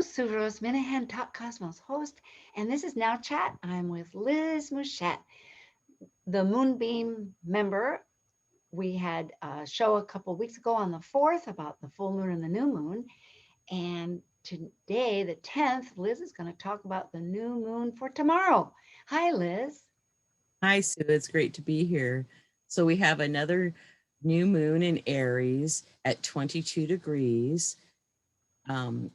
Sue Rose Minahan, Talk Cosmos host, and this is Now Chat. I'm with Liz Muschett, the Moonbeam member. We had a show a couple of weeks ago on the 4th about the full moon and the new moon. And today, the 10th, Liz is going to talk about the new moon for tomorrow. Hi, Liz. Hi, Sue. It's great to be here. So we have another new moon in Aries at 22 degrees. Um,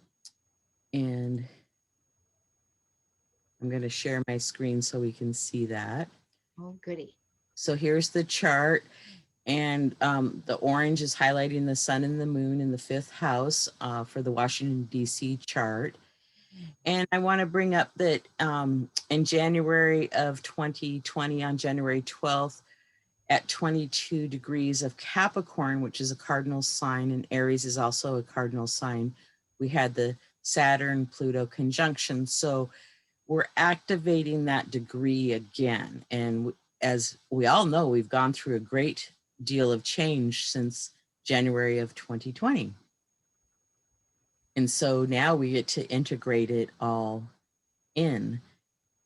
and I'm going to share my screen so we can see that. Oh, goody. So here's the chart. And the orange is highlighting the sun and the moon in the fifth house for the Washington, D.C. chart. And I want to bring up that in January of 2020, on January 12th, at 22 degrees of Capricorn, which is a cardinal sign, and Aries is also a cardinal sign, we had the Saturn-Pluto conjunction. So we're activating that degree again. And as we all know, we've gone through a great deal of change since January of 2020. And so now we get to integrate it all in.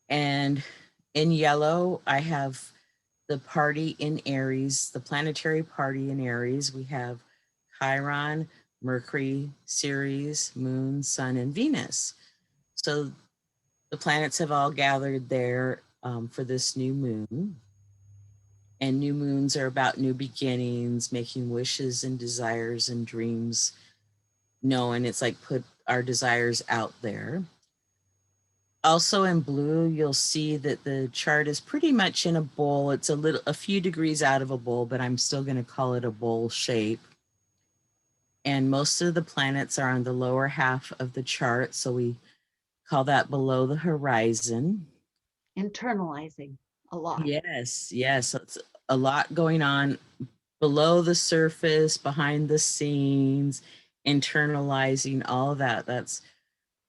And in yellow, I have the party in Aries, the planetary party in Aries. We have Chiron, Mercury, Ceres, Moon, Sun, and Venus. So the planets have all gathered there for this new moon. And new moons are about new beginnings, making wishes and desires and dreams known. It's like put our desires out there. Also in blue, you'll see that the chart is pretty much in a bowl. It's a few degrees out of a bowl, but I'm still going to call it a bowl shape. And most of the planets are on the lower half of the chart, so we call that below the horizon. Internalizing a lot. Yes, yes. So it's a lot going on below the surface, behind the scenes, internalizing all of that. That's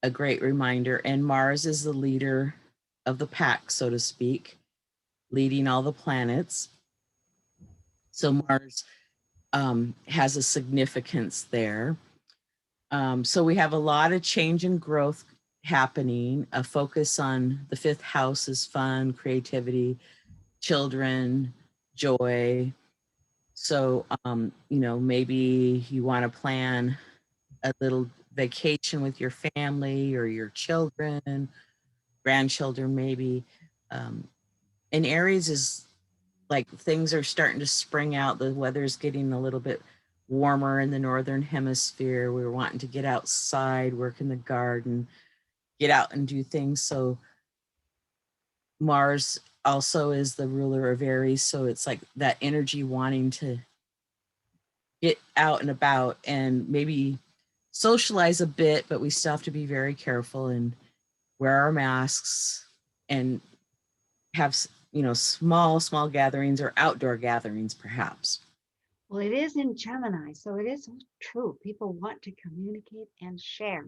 a great reminder. And Mars is the leader of the pack, so to speak, leading all the planets. So Mars has a significance there. So we have a lot of change and growth happening. A focus on the fifth house is fun, creativity, children, joy. So, maybe you want to plan a little vacation with your family or your children, grandchildren, maybe. And Aries is like things are starting to spring out. The weather's getting a little bit warmer in the northern hemisphere. We're wanting to get outside, work in the garden, get out and do things. So Mars also is the ruler of Aries. So it's like that energy wanting to get out and about and maybe socialize a bit, but we still have to be very careful and wear our masks and have, small gatherings or outdoor gatherings, perhaps. Well, it is in Gemini, so it is true. People want to communicate and share.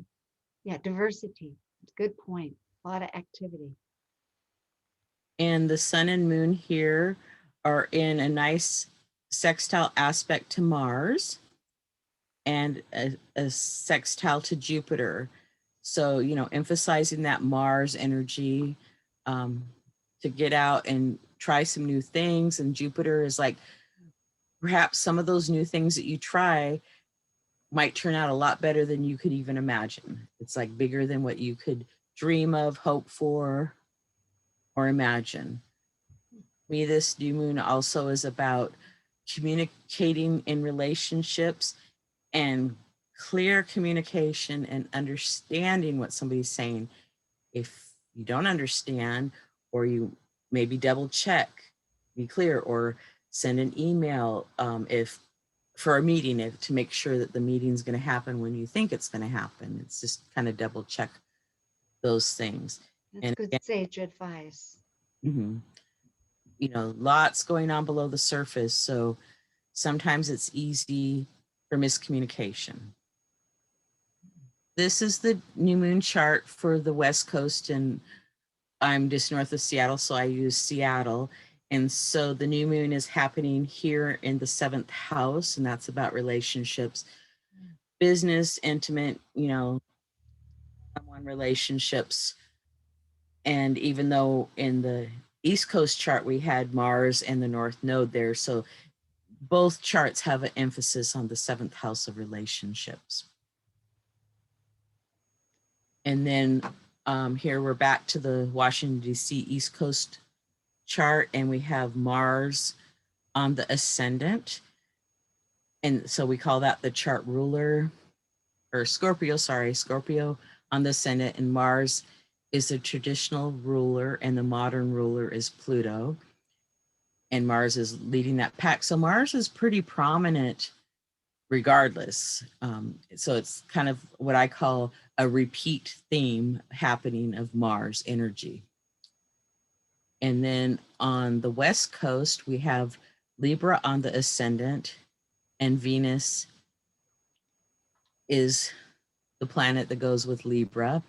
Yeah, diversity. Good point. A lot of activity. And the sun and moon here are in a nice sextile aspect to Mars and a sextile to Jupiter. So, emphasizing that Mars energy to get out and try some new things. And Jupiter is like, perhaps some of those new things that you try might turn out a lot better than you could even imagine. It's like bigger than what you could dream of, hope for, or imagine. Me, this new moon also is about communicating in relationships and clear communication and understanding what somebody's saying. If you don't understand, or you maybe double check, be clear, or send an email if for a meeting to make sure that the meeting's going to happen when you think it's going to happen. It's just kind of double check those things. That's And good again, sage advice. lots going on below the surface. So sometimes it's easy for miscommunication. This is the new moon chart for the West Coast, and I'm just north of Seattle, so I use Seattle. And so the new moon is happening here in the seventh house, and that's about relationships, business, intimate, one-on-one relationships. And even though in the East Coast chart we had Mars and the North Node there, so both charts have an emphasis on the seventh house of relationships. And then here we're back to the Washington, D.C. East Coast chart, and we have Mars on the ascendant. And so we call that the chart ruler, or Scorpio, sorry, Scorpio on the ascendant, and Mars is the traditional ruler, and the modern ruler is Pluto. And Mars is leading that pack. So Mars is pretty prominent regardless. So it's kind of what I call a repeat theme happening of Mars energy. And then on the West Coast, we have Libra on the ascendant, and Venus is the planet that goes with Libra.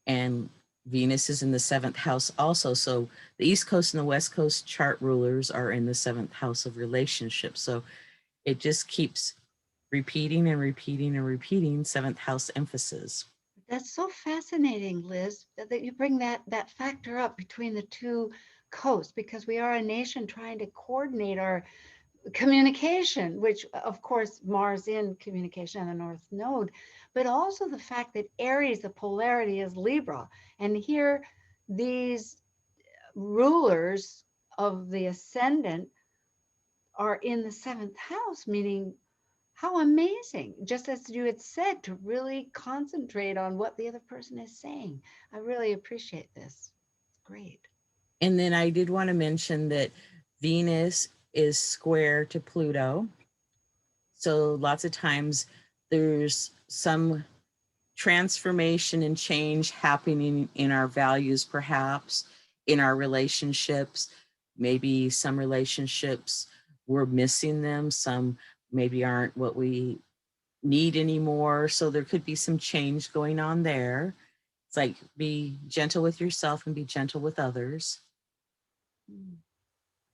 And Venus is in the seventh house also. So the East Coast and the West Coast chart rulers are in the seventh house of relationships. So it just keeps repeating and repeating and repeating seventh house emphasis. That's so fascinating, Liz, that you bring that factor up between the two coasts, because we are a nation trying to coordinate our communication, which of course Mars in communication and the North Node, but also the fact that Aries, the polarity is Libra. And here these rulers of the ascendant are in the seventh house, meaning how amazing, just as you had said, to really concentrate on what the other person is saying. I really appreciate this. It's great. And then I did want to mention that Venus is square to Pluto. So lots of times there's some transformation and change happening in our values, perhaps in our relationships. Maybe some relationships we're missing them, some maybe aren't what we need anymore. So there could be some change going on there. It's like be gentle with yourself and be gentle with others. Mm.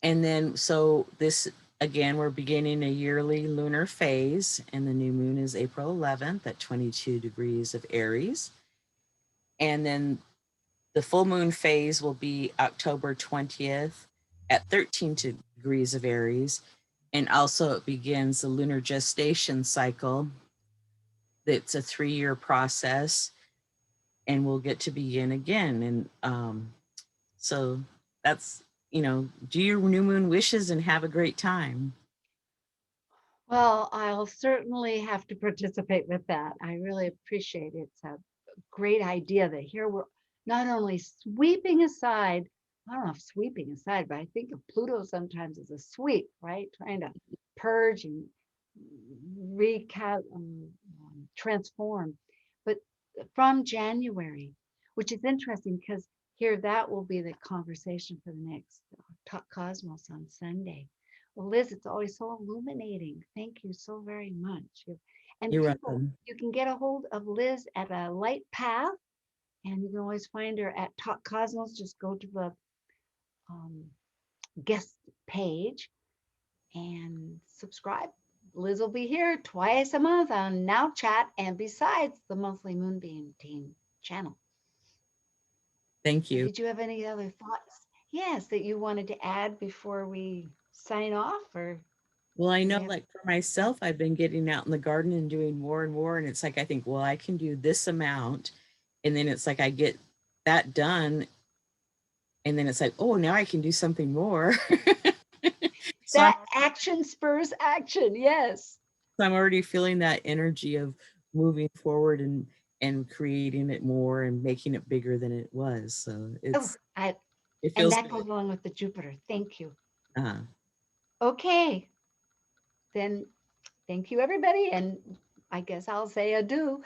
And then, so this again, we're beginning a yearly lunar phase, and the new moon is April 11th at 22 degrees of Aries. And then the full moon phase will be October 20th at 13 degrees of Aries. And also, it begins the lunar gestation cycle. It's a 3-year process, and we'll get to begin again. And so that's, do your new moon wishes and have a great time. Well, I'll certainly have to participate with that. I really appreciate it. It's a great idea that here we're not only sweeping aside, I don't know if sweeping aside, but I think of Pluto sometimes as a sweep, right? Trying to purge and transform. But from January, which is interesting because here that will be the conversation for the next Talk Cosmos on Sunday. Well, Liz, it's always so illuminating. Thank you so very much. And You're people, welcome. you can get a hold of Liz at a light path, and you can always find her at Talk Cosmos. Just go to the um, guest page and subscribe. Liz will be here twice a month on Now.Chat, and besides the monthly Moonbeam Team channel. Thank And you. did you have any other thoughts? Yes, that you wanted to add before we sign off, or Well, I do know, we have? like for myself, I've been getting out in the garden and doing more and more. And it's like, I think, well, I can do this amount. And then it's like, I get that done. And then it's like, oh, now I can do something more. so, I'm, That action spurs action. Yes. so I'm already feeling that energy of moving forward and creating it more and making it bigger than it was. So Oh, it and feels that good. goes along with the Jupiter. Thank you. Uh, Okay, then thank you, everybody. And I guess I'll say adieu.